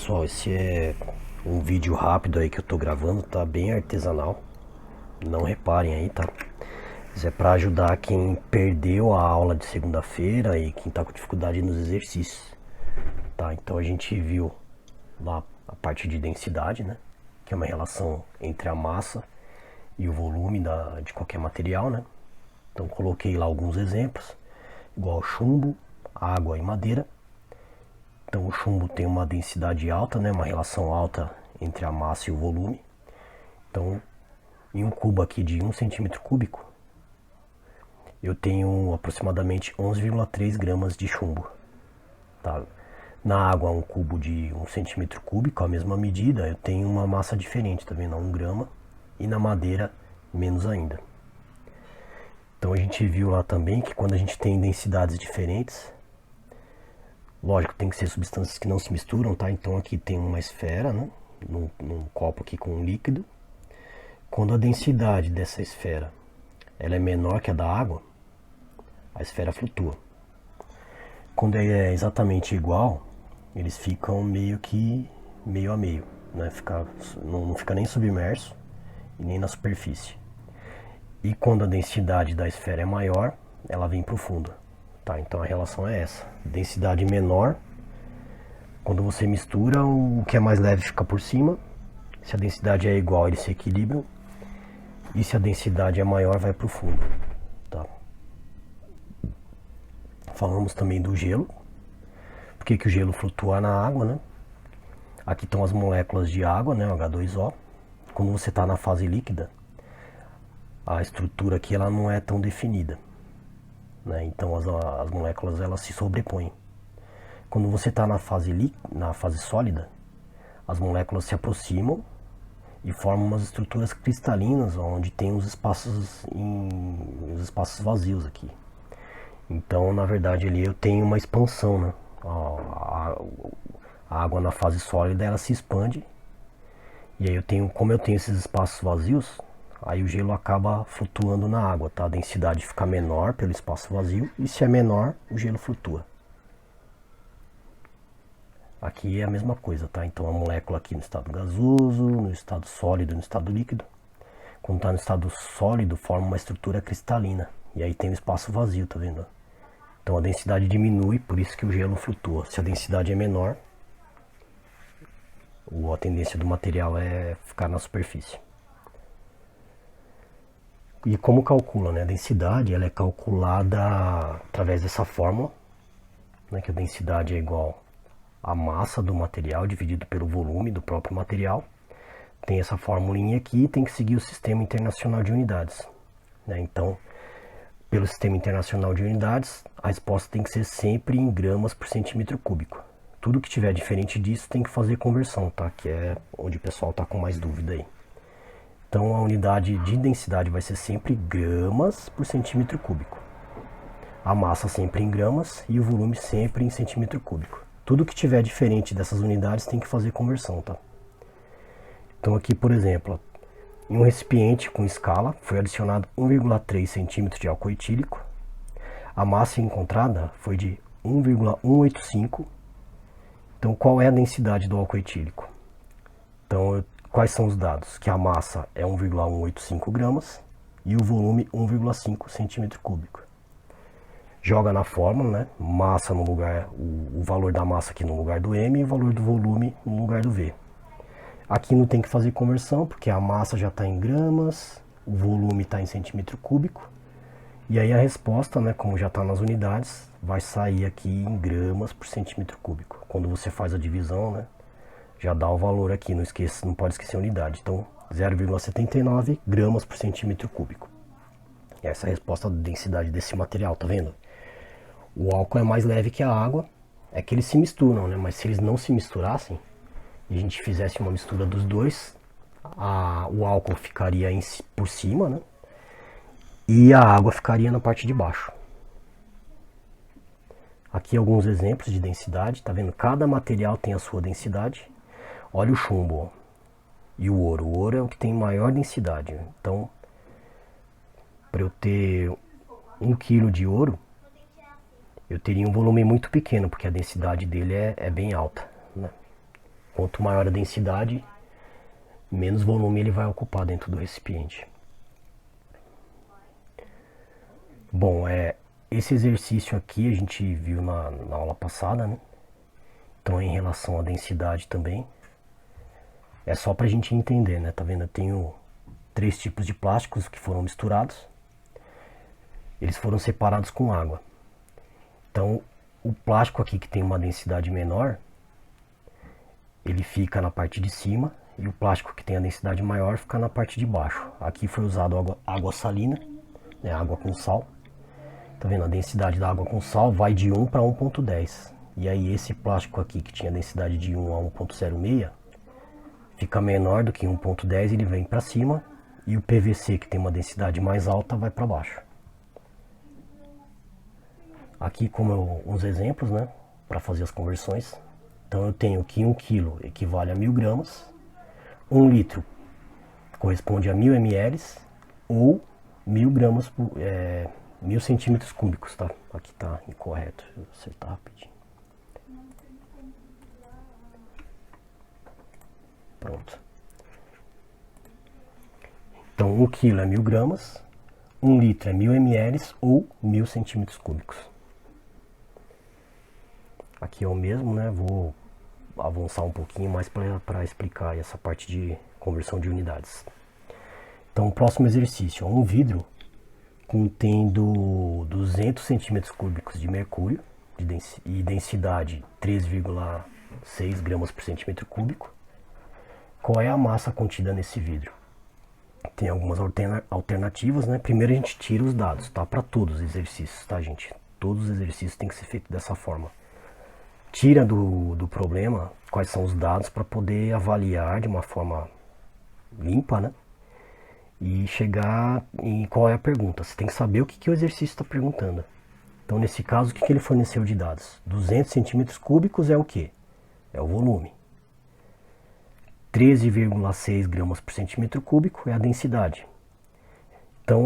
Pessoal, esse é um vídeo rápido aí que eu tô gravando, tá bem artesanal. Não reparem aí, tá? Isso é pra ajudar quem perdeu a aula de segunda-feira e quem tá com dificuldade nos exercícios, tá? Então a gente viu lá a parte de densidade, né? Que é uma relação entre a massa e o volume de qualquer material, né? Então coloquei lá alguns exemplos, igual chumbo, água e madeira. Então o chumbo tem uma densidade alta, né, uma relação alta entre a massa e o volume. Então, em um cubo aqui de 1 centímetro cúbico, eu tenho aproximadamente 11,3 gramas de chumbo. Tá? Na água, um cubo de 1 centímetro cúbico, a mesma medida, eu tenho uma massa diferente, tá vendo? 1 grama. E na madeira, menos ainda. Então a gente viu lá também que quando a gente tem densidades diferentes, lógico, tem que ser substâncias que não se misturam, tá? Então aqui tem uma esfera, né? Num copo aqui com um líquido. Quando a densidade dessa esfera ela é menor que a da água, a esfera flutua. Quando é exatamente igual, eles ficam meio que meio a meio, né? Não fica nem submerso e nem na superfície. E quando a densidade da esfera é maior, ela vem para o fundo. Tá, então a relação é essa. Densidade menor, quando você mistura, o que é mais leve fica por cima. Se a densidade é igual, eles se equilibram. E se a densidade é maior, vai para o fundo. Tá? Falamos também do gelo. Por que o gelo flutua na água, né? Aqui estão as moléculas de água, né? H2O. Quando você está na fase líquida, a estrutura aqui ela não é tão definida, né? Então as moléculas elas se sobrepõem. Quando você está na fase sólida, as moléculas se aproximam e formam umas estruturas cristalinas onde tem os espaços vazios aqui. Então, na verdade, ali eu tenho uma expansão, né? A água na fase sólida ela se expande e aí como eu tenho esses espaços vazios, aí o gelo acaba flutuando na água, tá? A densidade fica menor pelo espaço vazio e se é menor, o gelo flutua. Aqui é a mesma coisa, tá? Então a molécula aqui no estado gasoso, no estado sólido, no estado líquido. Quando está no estado sólido, forma uma estrutura cristalina. E aí tem um espaço vazio, tá vendo? Então a densidade diminui, por isso que o gelo flutua. Se a densidade é menor, a tendência do material é ficar na superfície. E como calcula, né? A densidade ela é calculada através dessa fórmula, né? Que a densidade é igual a massa do material dividido pelo volume do próprio material. Tem essa formulinha aqui e tem que seguir o Sistema Internacional de Unidades, né? Então, pelo Sistema Internacional de Unidades, a resposta tem que ser sempre em gramas por centímetro cúbico. Tudo que tiver diferente disso tem que fazer conversão, tá? Que é onde o pessoal tá com mais dúvida aí. Então a unidade de densidade vai ser sempre gramas por centímetro cúbico. A massa sempre em gramas e o volume sempre em centímetro cúbico. Tudo que tiver diferente dessas unidades tem que fazer conversão, tá? Então aqui, por exemplo, em um recipiente com escala foi adicionado 1,3 centímetros de álcool etílico. A massa encontrada foi de 1,185. Então qual é a densidade do álcool etílico? Então quais são os dados? Que a massa é 1,185 gramas e o volume 1,5 centímetro cúbico. Joga na fórmula, né? Massa no lugar, o valor da massa aqui no lugar do M e o valor do volume no lugar do V. Aqui não tem que fazer conversão, porque a massa já está em gramas, o volume está em centímetro cúbico. E aí a resposta, né, como já está nas unidades, vai sair aqui em gramas por centímetro cúbico. Quando você faz a divisão, né, já dá o valor aqui, não pode esquecer a unidade. Então, 0,79 gramas por centímetro cúbico. Essa é a resposta da densidade desse material, tá vendo? O álcool é mais leve que a água, é que eles se misturam, né? Mas se eles não se misturassem, e a gente fizesse uma mistura dos dois, o álcool ficaria por cima, né? E a água ficaria na parte de baixo. Aqui alguns exemplos de densidade, tá vendo? Cada material tem a sua densidade. Olha o chumbo, ó, e o ouro. O ouro é o que tem maior densidade. Então, para eu ter 1 kg de ouro, eu teria um volume muito pequeno, porque a densidade dele é bem alta, né? Quanto maior a densidade, menos volume ele vai ocupar dentro do recipiente. Bom, esse exercício aqui a gente viu na aula passada, né? Então, em relação à densidade também, é só para a gente entender, né? Tá vendo? Eu tenho 3 tipos de plásticos que foram misturados. Eles foram separados com água. Então, o plástico aqui que tem uma densidade menor, ele fica na parte de cima, e o plástico que tem a densidade maior fica na parte de baixo. Aqui foi usado água salina, né? Água com sal. Tá vendo? A densidade da água com sal vai de 1 para 1,10. E aí esse plástico aqui que tinha densidade de 1 a 1,06 fica menor do que 1,10, ele vem para cima, e o PVC que tem uma densidade mais alta vai para baixo. Aqui como uns exemplos, né, para fazer as conversões. Então eu tenho que 1 kg equivale a 1000 gramas, 1 litro corresponde a 1000 ml ou 1000 gramas por 1000 centímetros cúbicos, tá? Aqui tá incorreto, deixa eu acertar rapidinho. Pronto. Então 1 kg é 1000 gramas, 1 litro é 1000 ml ou 1000 centímetros cúbicos. Aqui é o mesmo, né? Vou avançar um pouquinho mais para explicar essa parte de conversão de unidades. Então o próximo exercício é um vidro contendo 200 centímetros cúbicos de mercúrio e densidade 3,6 gramas por centímetro cúbico. Qual é a massa contida nesse vidro? Tem algumas alternativas, né? Primeiro a gente tira os dados, tá? Para todos os exercícios, tá, gente? Todos os exercícios têm que ser feitos dessa forma. Tira do problema quais são os dados para poder avaliar de uma forma limpa, né? E chegar em qual é a pergunta. Você tem que saber o que o exercício está perguntando. Então, nesse caso, o que ele forneceu de dados? 200 centímetros cúbicos é o quê? É o volume. 13,6 gramas por centímetro cúbico é a densidade. Então,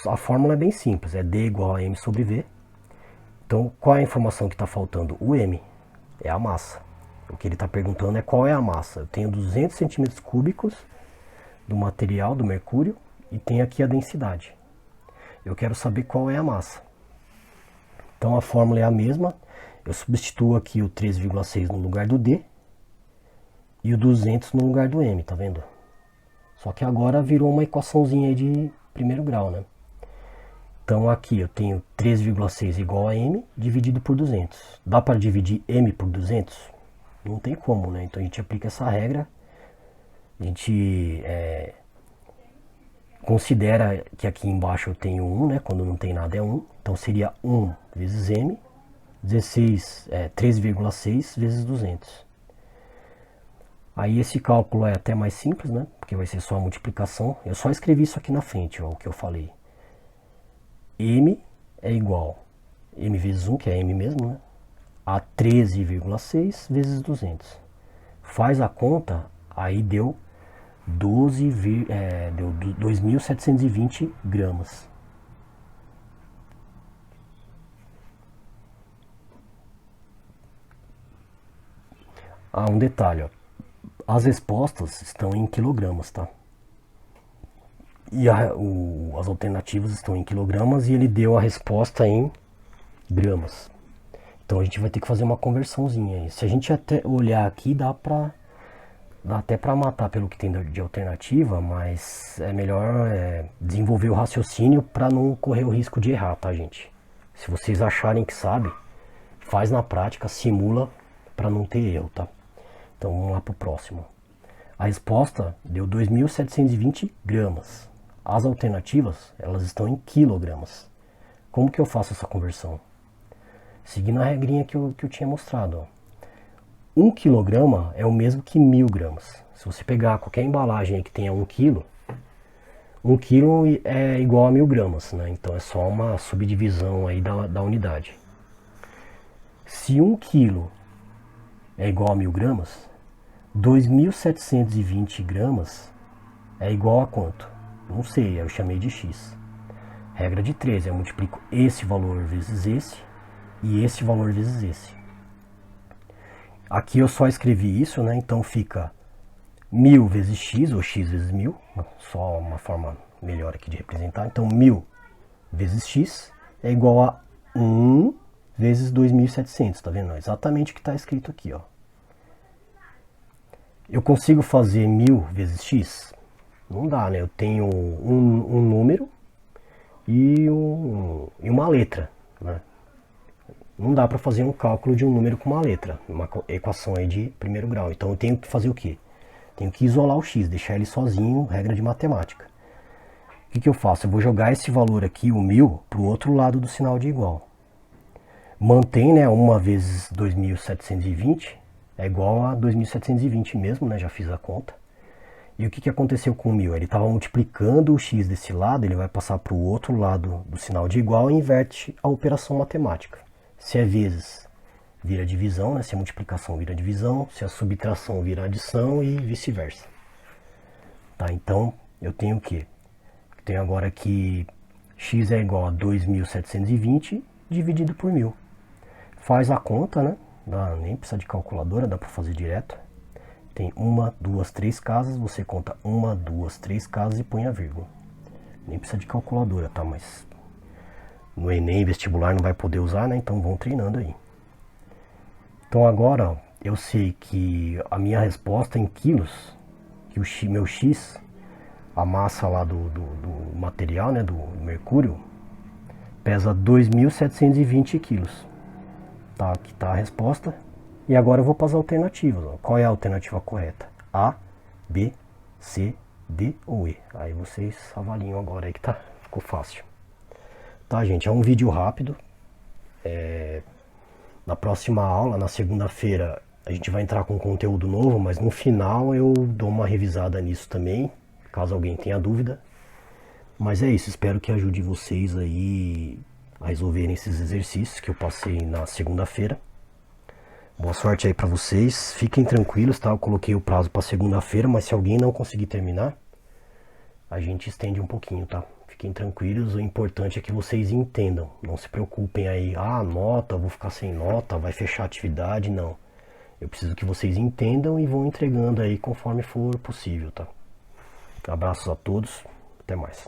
a fórmula é bem simples, é D igual a M sobre V. Então, qual é a informação que está faltando? O M, é a massa. O que ele está perguntando é qual é a massa. Eu tenho 200 centímetros cúbicos do material, do mercúrio, e tenho aqui a densidade. Eu quero saber qual é a massa. Então, a fórmula é a mesma. Eu substituo aqui o 3,6 no lugar do D e o 200 no lugar do M, tá vendo? Só que agora virou uma equaçãozinha aí de primeiro grau, né? Então aqui eu tenho 3,6 igual a M dividido por 200. Dá para dividir M por 200? Não tem como, né? Então a gente aplica essa regra. A gente considera que aqui embaixo eu tenho 1, né? Quando não tem nada é 1. Então seria 1 vezes M, 3,6 vezes 200. Aí esse cálculo é até mais simples, né? Porque vai ser só a multiplicação. Eu só escrevi isso aqui na frente, ó, o que eu falei. M é igual, M vezes 1, que é M mesmo, né? A 13,6 vezes 200. Faz a conta, aí deu 2.720 gramas. Ah, um detalhe, ó. As respostas estão em quilogramas, tá? E as alternativas estão em quilogramas e ele deu a resposta em gramas. Então a gente vai ter que fazer uma conversãozinha aí. Se a gente até olhar aqui, dá até para matar pelo que tem de alternativa, mas é melhor desenvolver o raciocínio para não correr o risco de errar, tá, gente? Se vocês acharem que sabe, faz na prática, simula para não ter erro, tá? Então vamos lá pro próximo. A resposta deu 2.720 gramas. As alternativas, elas estão em quilogramas. Como que eu faço essa conversão? Seguindo a regrinha que eu tinha mostrado, ó. 1 quilograma é o mesmo que 1000 gramas. Se você pegar qualquer embalagem aí que tenha 1 quilo, 1 quilo é igual a 1000 gramas, né? Então é só uma subdivisão aí da unidade. Se 1 quilo é igual a 1000 gramas, 2.720 gramas é igual a quanto? Não sei, eu chamei de x. Regra de 3, eu multiplico esse valor vezes esse e esse valor vezes esse. Aqui eu só escrevi isso, né? Então fica 1000 vezes x, ou x vezes 1000, só uma forma melhor aqui de representar. Então 1000 vezes x é igual a 1 vezes 2700, tá vendo? Exatamente o que está escrito aqui, ó. Eu consigo fazer 1000 vezes x? Não dá, né? Eu tenho um número e uma letra, né? Não dá para fazer um cálculo de um número com uma letra, uma equação aí de primeiro grau. Então eu tenho que fazer o quê? Tenho que isolar o x, deixar ele sozinho, regra de matemática. O que eu faço? Eu vou jogar esse valor aqui, o 1000, para o outro lado do sinal de igual. Mantém, né, 1 vezes 2720 é igual a 2720 mesmo, né, já fiz a conta. E o que aconteceu com o 1000? Ele estava multiplicando o x desse lado, ele vai passar para o outro lado do sinal de igual e inverte a operação matemática. Se é vezes, vira divisão, né? Se é multiplicação, vira divisão. Se é subtração, vira adição e vice-versa. Tá, então, eu tenho o quê? Eu tenho agora que x é igual a 2720 dividido por 1000. Faz a conta, né? Nem precisa de calculadora, dá para fazer direto. Tem 1, 2, 3 casas, você conta 1, 2, 3 casas e põe a vírgula. Nem precisa de calculadora, tá? Mas no Enem, vestibular, não vai poder usar, né? Então vão treinando aí. Então agora, ó, eu sei que a minha resposta em quilos, que o meu x, a massa lá do material, né? Do mercúrio, pesa 2720 quilos. Tá, aqui tá a resposta. E agora eu vou para as alternativas. Ó. Qual é a alternativa correta? A, B, C, D ou E? Aí vocês avaliam agora aí que tá, ficou fácil. Tá, gente, é um vídeo rápido. Na próxima aula, na segunda-feira, a gente vai entrar com conteúdo novo, mas no final eu dou uma revisada nisso também, caso alguém tenha dúvida. Mas é isso, espero que ajude vocês aí a resolverem esses exercícios que eu passei na segunda-feira. Boa sorte aí pra vocês, fiquem tranquilos, tá? Eu coloquei o prazo pra segunda-feira, mas se alguém não conseguir terminar, a gente estende um pouquinho, tá? Fiquem tranquilos, o importante é que vocês entendam, não se preocupem aí, nota, vou ficar sem nota, vai fechar a atividade, não. Eu preciso que vocês entendam e vão entregando aí conforme for possível, tá? Abraços a todos, até mais.